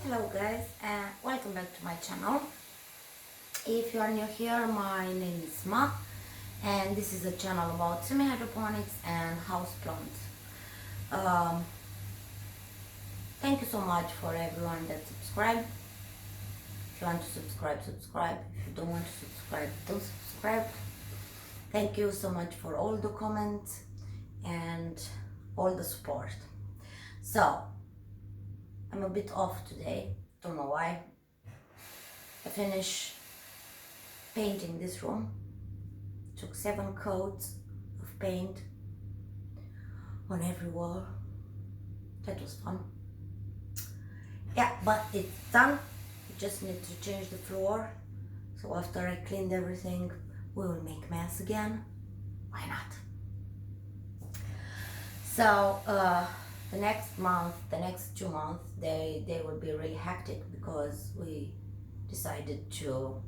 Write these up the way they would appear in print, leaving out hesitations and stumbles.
Hello guys, and welcome back to my channel. If you are new here, my name is Ma, and this is a channel about semi-hydroponics and houseplants. Um, Thank you so much for everyone that subscribed. If you want to subscribe, subscribe. If you don't want to subscribe, don't subscribe. Thank you so much for all the comments and all the support. So, I'm a bit off today, don't know why. I finished painting this room. Took 7 coats of paint on every wall. That was fun. Yeah, but it's done. We just need to change the floor. So after I cleaned everything, we will make mess again. Why not? So the next month, the next 2 months, they will be really hectic because we decided to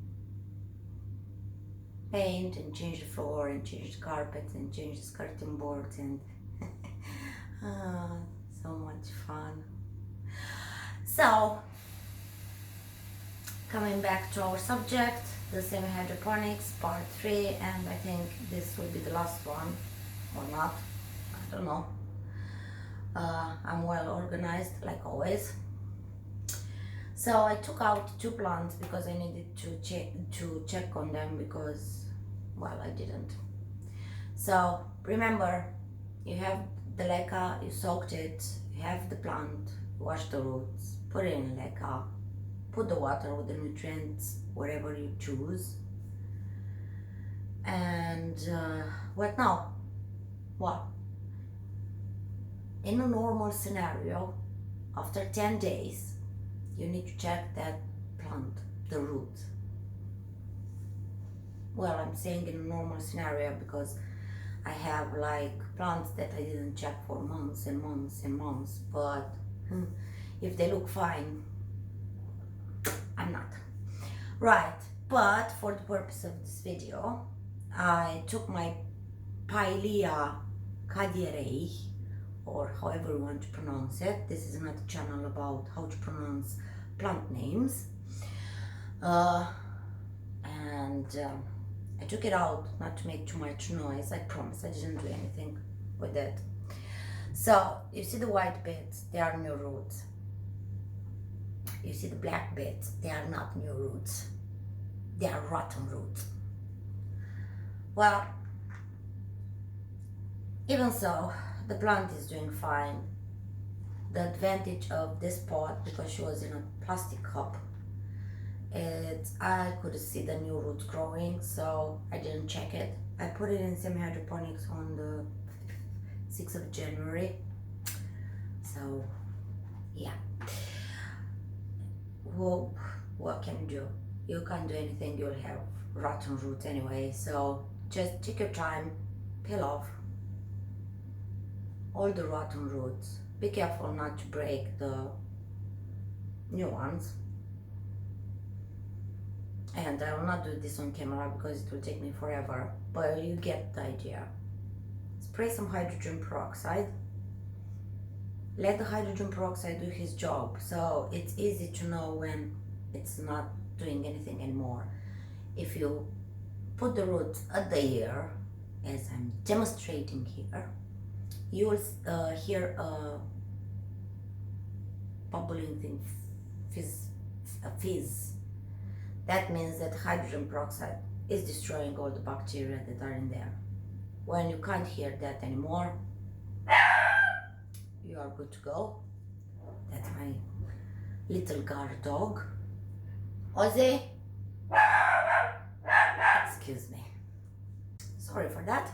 paint and change the floor and change the carpet and change the skirting boards and so much fun. So coming back to our subject, the semi-hydroponics part 3, and I think this will be the last one or not, I don't know. I'm well organized like always. So I took out 2 plants because I needed to check on them because, well, I didn't. So remember, you have the leca, you soaked it, you have the plant, wash the roots, put it in leca, put the water with the nutrients, whatever you choose. And what now? Well, in a normal scenario, after 10 days, you need to check that plant, the root. Well, I'm saying in a normal scenario because I have like plants that I didn't check for months and months and months, but if they look fine, I'm not. Right, but for the purpose of this video, I took my Pilea cadierei, or however you want to pronounce it. This is not a channel about how to pronounce plant names. I took it out not to make too much noise. I promise I didn't do anything with it. So you see the white bits, they are new roots. You see the black bits, they are not new roots. They are rotten roots. Well, even so, the plant is doing fine. The advantage of this pot, because she was in a plastic cup, I could see the new roots growing, so I didn't check it. I put it in semi-hydroponics on the 6th of January. So yeah. Well, what can you do? You can't do anything, you'll have rotten roots anyway. So just take your time, peel off all the rotten roots. Be careful not to break the new ones. And I will not do this on camera because it will take me forever, but you get the idea. Spray some hydrogen peroxide. Let the hydrogen peroxide do his job, so it's easy to know when it's not doing anything anymore. If you put the roots at the ear, as I'm demonstrating here, you will hear a bubbling thing, a fizz. That means that hydrogen peroxide is destroying all the bacteria that are in there. When you can't hear that anymore, you are good to go. That's my little guard dog. Ozzy! Excuse me. Sorry for that.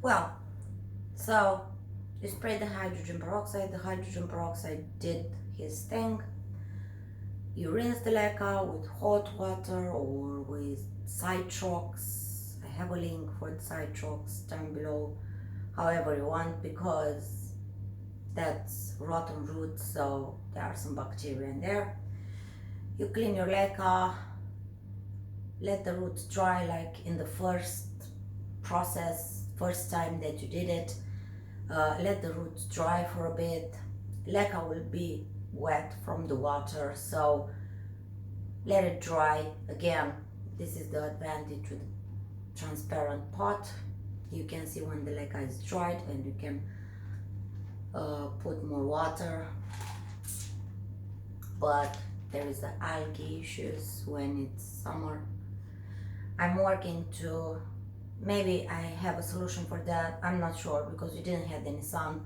Well, so you spray the hydrogen peroxide did his thing. You rinse the leca with hot water or with citrox. I have a link for the citrox down below, however you want, because that's rotten roots, so there are some bacteria in there. You clean your leca, let the roots dry like in the first time that you did it. Let the roots dry for a bit. Leca will be wet from the water, so let it dry. Again, this is the advantage with transparent pot. You can see when the leca is dried, and you can put more water, but there is the algae issues when it's summer. I'm working to, maybe I have a solution for that, I'm not sure, because we didn't have any sun.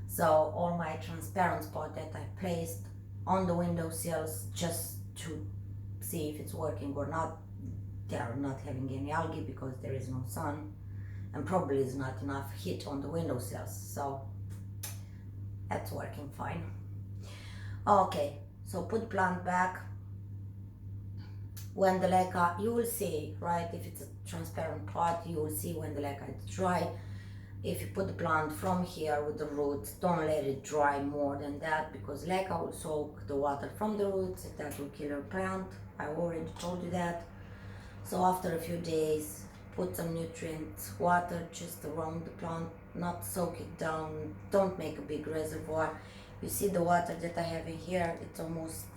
So all my transparent pot that I placed on the windowsills just to see if it's working or not, they are not having any algae because there is no sun, and probably is not enough heat on the windowsills, so that's working fine. Okay, so put plant back. When the leca, you will see, right, if it's a transparent pot, you will see when the leca is dry. If you put the plant from here with the roots, don't let it dry more than that, because leca will soak the water from the roots, and that will kill your plant. I already told you that. So after a few days, put some nutrient water just around the plant, not soak it down, don't make a big reservoir. You see the water that I have in here, it's almost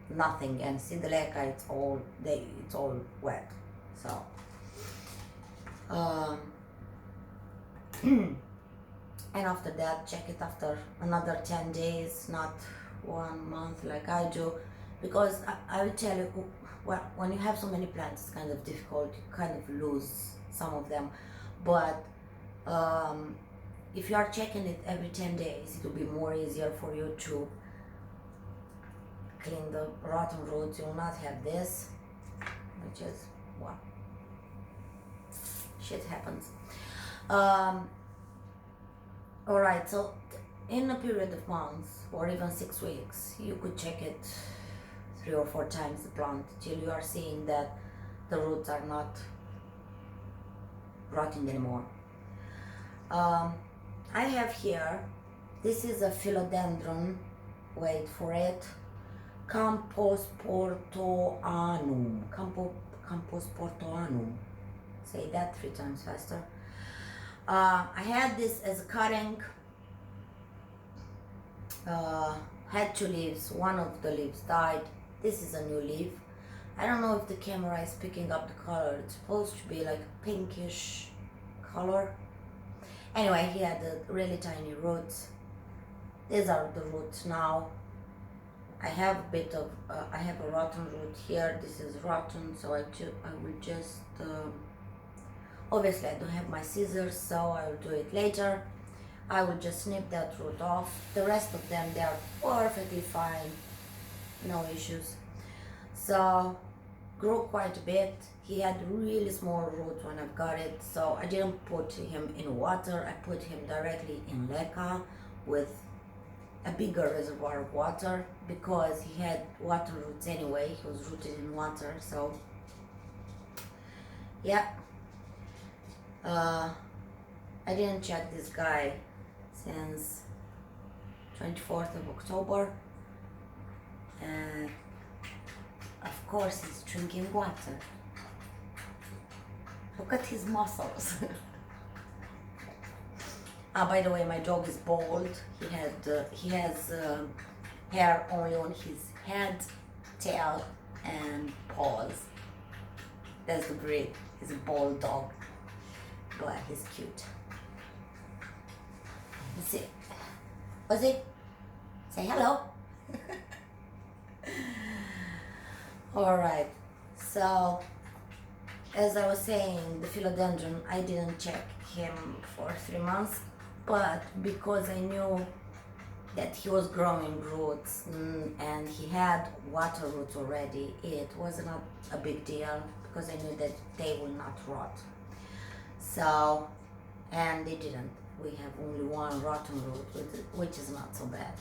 nothing, and see the leca, it's all wet. So and after that, check it after another 10 days, not 1 month like I do, because I will tell you, well, when you have so many plants, it's kind of difficult, you kind of lose some of them, but if you are checking it every 10 days, it will be more easier for you to clean the rotten roots. You will not have this, which is, well, shit happens. Alright, so in a period of months or even 6 weeks, you could check it 3 or 4 times the plant till you are seeing that the roots are not rotting anymore. I have here, this is a Philodendron, wait for it, Camposportoanum, say that 3 times faster. I had this as a cutting, had 2 leaves, one of the leaves died. This is a new leaf. I don't know if the camera is picking up the color, it's supposed to be like a pinkish color. Anyway, he had really tiny roots. These are the roots now. I have a bit of, I have a rotten root here. This is rotten, so I will just, obviously I don't have my scissors, so I will do it later. I will just snip that root off. The rest of them, they are perfectly fine, no issues. So, grew quite a bit. He had really small roots when I got it, so I didn't put him in water. I put him directly in leca with a bigger reservoir of water, because he had water roots anyway. He was rooted in water, so yeah. I didn't check this guy since 24th of October, and of course he's drinking water. Look at his muscles. By the way, my dog is bald. He has hair only on his head, tail, and paws. That's the breed. He's a bald dog, but he's cute. Let's see. Ozzy, say hello. All right. So, as I was saying, the Philodendron, I didn't check him for 3 months, but because I knew that he was growing roots and he had water roots already, it was not a big deal, because I knew that they will not rot. So, and they didn't. We have only 1 rotten root, which is not so bad.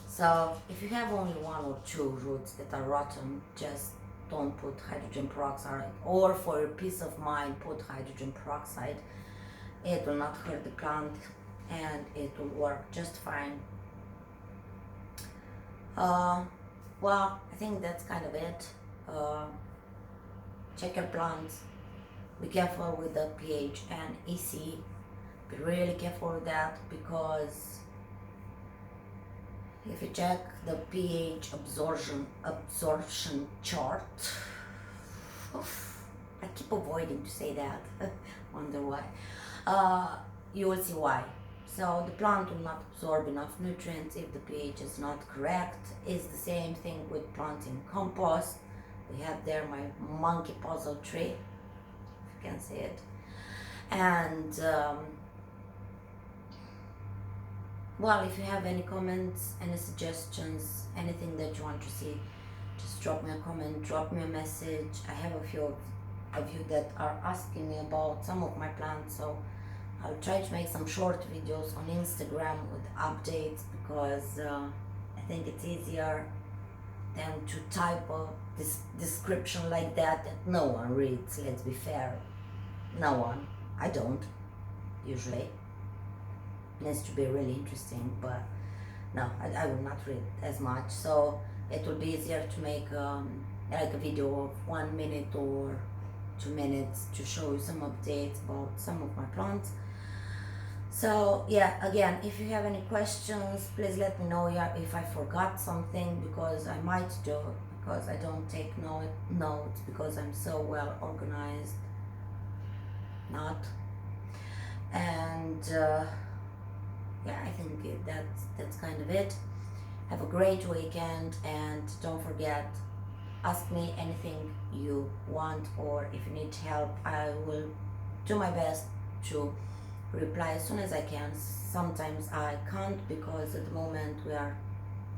So, if you have only 1 or 2 roots that are rotten, just don't put hydrogen peroxide, or for your peace of mind, put hydrogen peroxide. It will not hurt the plant, and it will work just fine. Well, I think that's kind of it. Check your plants. Be careful with the pH and EC. Be really careful with that, because If you check the pH absorption chart, I keep avoiding to say that, wonder why, you will see why. So the plant will not absorb enough nutrients if the pH is not correct. It's the same thing with planting compost. We have there my monkey puzzle tree, if you can see it. And well, if you have any comments, any suggestions, anything that you want to see, just drop me a comment, drop me a message. I have a few of you that are asking me about some of my plants, so I'll try to make some short videos on Instagram with updates, because I think it's easier than to type this description like that no one reads. Let's be fair, no one. I don't usually. It needs to be really interesting, but no, I will not read as much. So it will be easier to make like a video of 1 minute or 2 minutes to show you some updates about some of my plants. So yeah, again, if you have any questions, please let me know if I forgot something, because I might do, because I don't take notes, because I'm so well organized. Not. And yeah, I think that's kind of it. Have a great weekend, and don't forget, ask me anything you want, or if you need help, I will do my best to reply as soon as I can. Sometimes I can't, because at the moment we are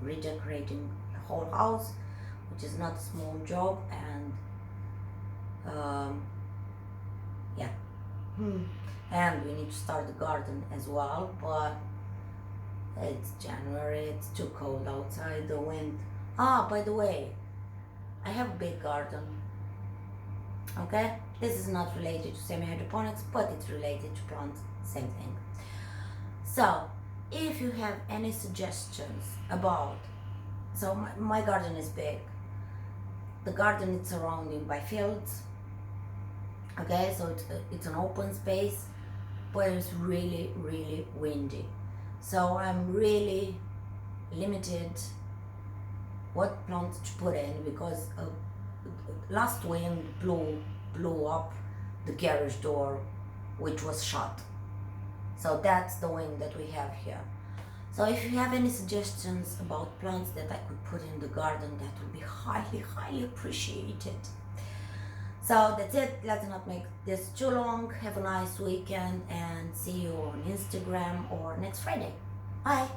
redecorating the whole house, which is not a small job, and yeah. And we need to start the garden as well, but it's January, it's too cold outside, the wind. By the way, I have a big garden. Okay, this is not related to semi-hydroponics, but it's related to plants, same thing. So if you have any suggestions about, so my garden is big. The garden is surrounded by fields. Okay, so it's an open space, but it's really, really windy. So I'm really limited what plants to put in, because last wind blew up the garage door, which was shut. So that's the wind that we have here. So if you have any suggestions about plants that I could put in the garden, that would be highly, highly appreciated. So that's it. Let's not make this too long. Have a nice weekend, and see you on Instagram or next Friday. Bye.